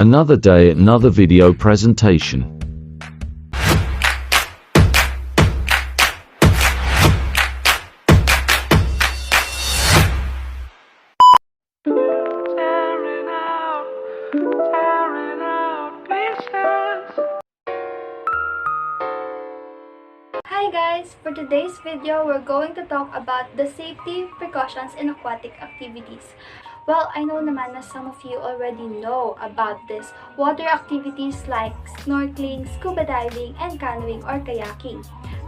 Another day, another video presentation. Hi guys! For today's video, we're going to talk about the safety precautions in aquatic activities. Well, I know naman na some of you already know about this water activities like snorkeling, scuba diving, and canoeing or kayaking.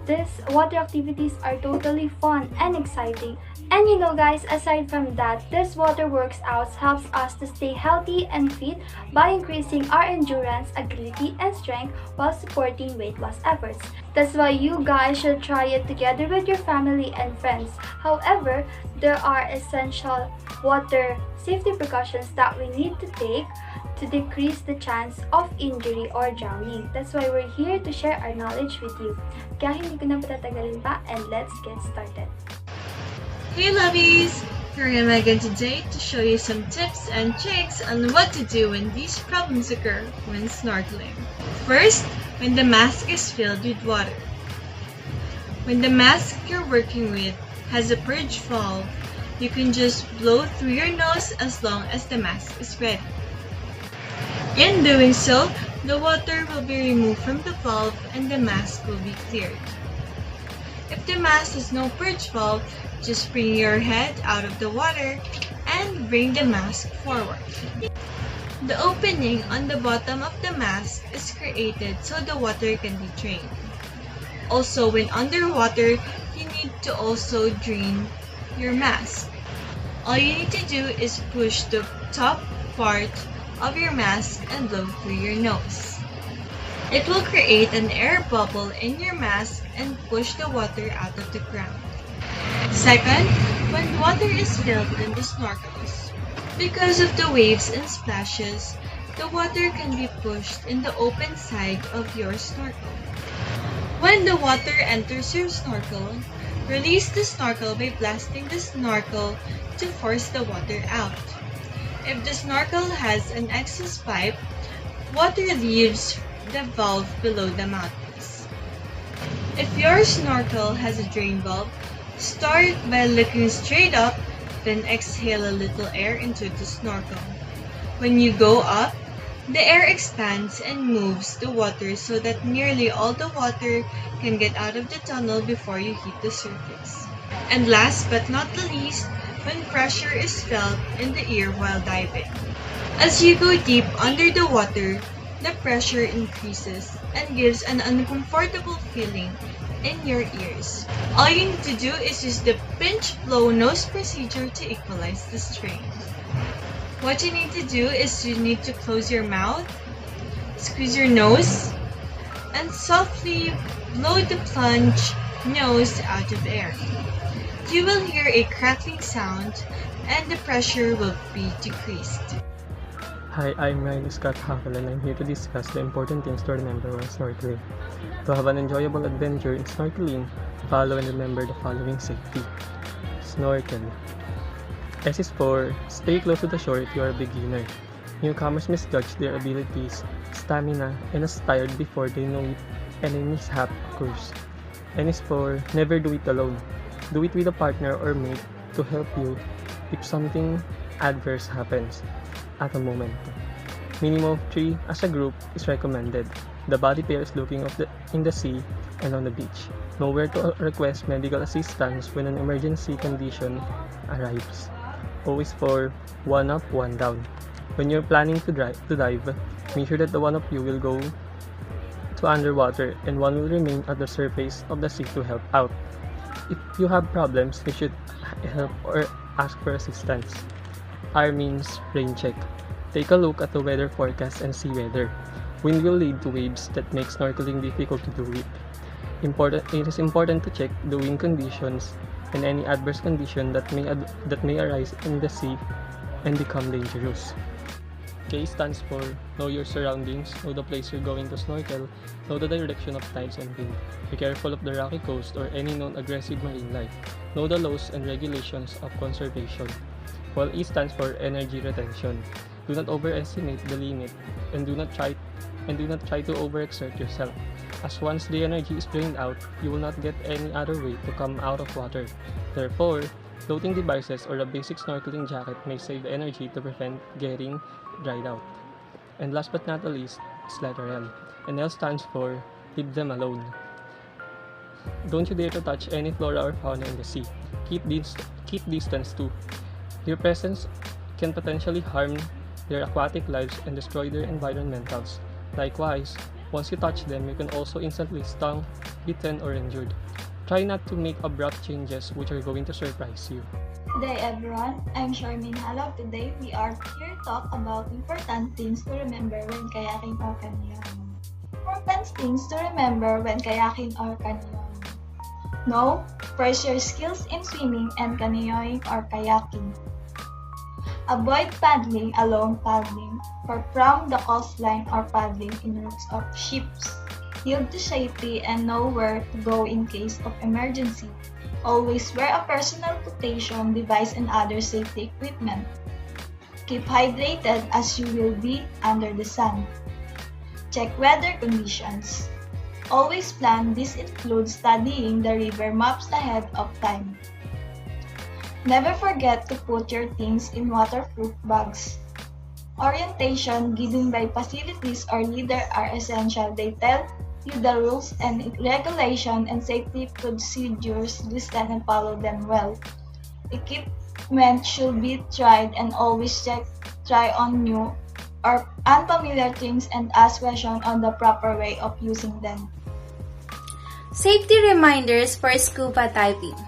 These water activities are totally fun and exciting. And you know guys, aside from that, this water workouts helps us to stay healthy and fit by increasing our endurance, agility, and strength while supporting weight loss efforts. That's why you guys should try it together with your family and friends. However, there are essential water safety precautions that we need to take to decrease the chance of injury or drowning. That's why we're here to share our knowledge with you. Kaya hindi ko na patatagalin pa, and let's get started. Hey lovies! Here am I again today to show you some tips and tricks on what to do when these problems occur when snorkeling. First, when the mask is filled with water. When the mask you're working with has a purge valve, you can just blow through your nose as long as the mask is ready. In doing so, the water will be removed from the valve and the mask will be cleared. If the mask has no purge valve, just bring your head out of the water and bring the mask forward. The opening on the bottom of the mask is created so the water can be drained. Also, when underwater, you need to also drain your mask. All you need to do is push the top part of your mask and blow through your nose. It will create an air bubble in your mask and push the water out of the ground. Second, when water is filled in the snorkels, because of the waves and splashes, the water can be pushed in the open side of your snorkel. When the water enters your snorkel, release the snorkel by blasting the snorkel to force the water out. If the snorkel has an excess pipe, water leaves the valve below the mouthpiece. If your snorkel has a drain valve, start by looking straight up, then exhale a little air into the snorkel. When you go up, the air expands and moves the water so that nearly all the water can get out of the tunnel before you hit the surface. And last but not the least, when pressure is felt in the ear while diving. As you go deep under the water, the pressure increases and gives an uncomfortable feeling in your ears. All you need to do is use the pinch blow nose procedure to equalize the strain. What you need to do is you need to close your mouth, squeeze your nose, and softly blow the plunge nose out of air. You will hear a crackling sound and the pressure will be decreased. Hi, I'm Ryan Scott Havel and I'm here to discuss the important things to remember while snorkeling. To have an enjoyable adventure in snorkeling, follow and remember the following safety. Snorkel. S is for stay close to the shore if you are a beginner. Newcomers misjudge their abilities, stamina, and are tired before they know it and a mishap occurs. N is for never do it alone. Do it with a partner or mate to help you if something adverse happens at a moment. Minimum of 3 as a group is recommended. The body pair is looking in the sea and on the beach. Know where to request medical assistance when an emergency condition arrives. Always for one up, one down. When you're planning to dive, make sure that the one of you will go to underwater and one will remain at the surface of the sea to help out. If you have problems, you should help or ask for assistance. R means rain check. Take a look at the weather forecast and see weather. Wind will lead to waves that make snorkeling difficult to do it. It is important to check the wind conditions and any adverse condition that may arise in the sea and become dangerous. K stands for know your surroundings, know the place you're going to snorkel, know the direction of tides and wind. Be careful of the rocky coast or any known aggressive marine life. Know the laws and regulations of conservation. While E stands for energy retention. Do not overestimate the limit, and do not try to overexert yourself, as once the energy is drained out, you will not get any other way to come out of water. Therefore, floating devices or a basic snorkeling jacket may save energy to prevent getting dried out. And last but not the least is letter L, and L stands for leave them alone. Don't you dare to touch any flora or fauna in the sea. Keep distance too. Your presence can potentially harm their aquatic lives and destroy their environmentals. Likewise, once you touch them, you can also instantly stung, bitten, or injured. Try not to make abrupt changes which are going to surprise you. Good day everyone, I'm Charmaine Halog. Today we are here to talk about important things to remember when kayaking or canyoning. Important things to remember when kayaking or canyoning. Know first your skills in swimming and canyoning or kayaking. Avoid paddling alone paddling or from the coastline or paddling in routes of ships. Yield to safety and know where to go in case of emergency. Always wear a personal protection device and other safety equipment. Keep hydrated as you will be under the sun. Check weather conditions. Always plan. This includes studying the river maps ahead of time. Never forget to put your things in waterproof bags. Orientation given by facilities or leader are essential. They tell you the rules and regulation and safety procedures. Listen and follow them well. Equipment should be tried and always try on new or unfamiliar things and ask questions on the proper way of using them. Safety reminders for scuba diving.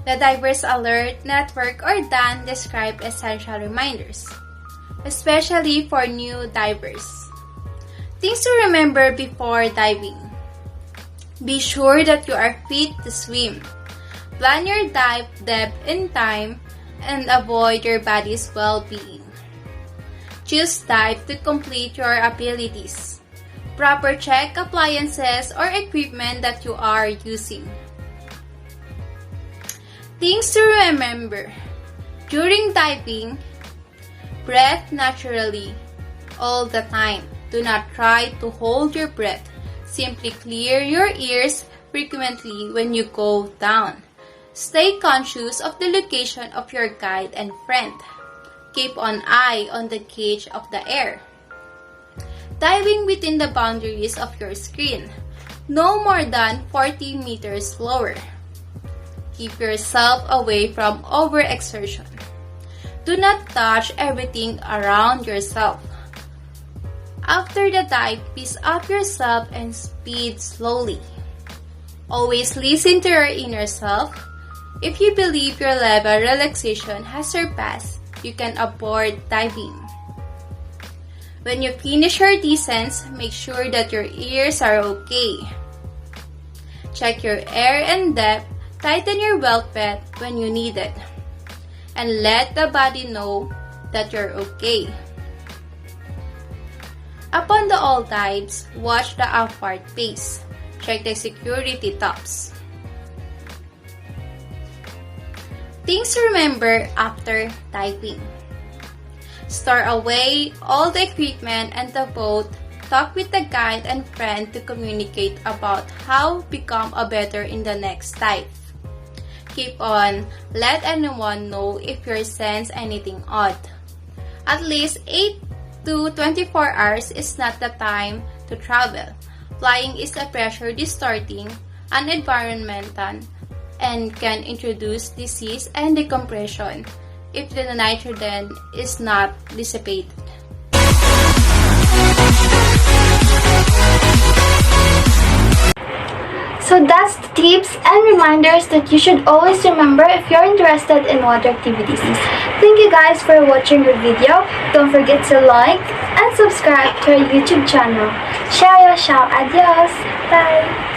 The Divers Alert Network or DAN describe essential reminders, especially for new divers. Things to remember before diving. Be sure that you are fit to swim. Plan your dive depth in time and avoid your body's well-being. Choose dive to complete your abilities. Proper check appliances or equipment that you are using. Things to remember. During diving, breathe naturally all the time. Do not try to hold your breath. Simply clear your ears frequently when you go down. Stay conscious of the location of your guide and friend. Keep an eye on the gauge of the air. Diving within the boundaries of your screen. No more than 40 meters lower. Keep yourself away from overexertion. Do not touch everything around yourself. After the dive, piece up yourself and speed slowly. Always listen to your inner self. If you believe your level of relaxation has surpassed, you can abort diving. When you finish your descents, make sure that your ears are okay. Check your air and depth. Tighten your belt pad when you need it. And let the body know that you're okay. Upon the all dives, watch the upward pace. Check the security tops. Things to remember after diving. Store away all the equipment and the boat. Talk with the guide and friend to communicate about how become a better in the next dive. Keep on. Let anyone know if you sense anything odd. At least 8 to 24 hours is not the time to travel. Flying is a pressure distorting an environmental and can introduce disease and decompression if the nitrogen is not dissipated. So that's the tips and reminders that you should always remember if you're interested in water activities. Thank you guys for watching the video. Don't forget to like and subscribe to our YouTube channel. Ciao, ciao, adios, bye!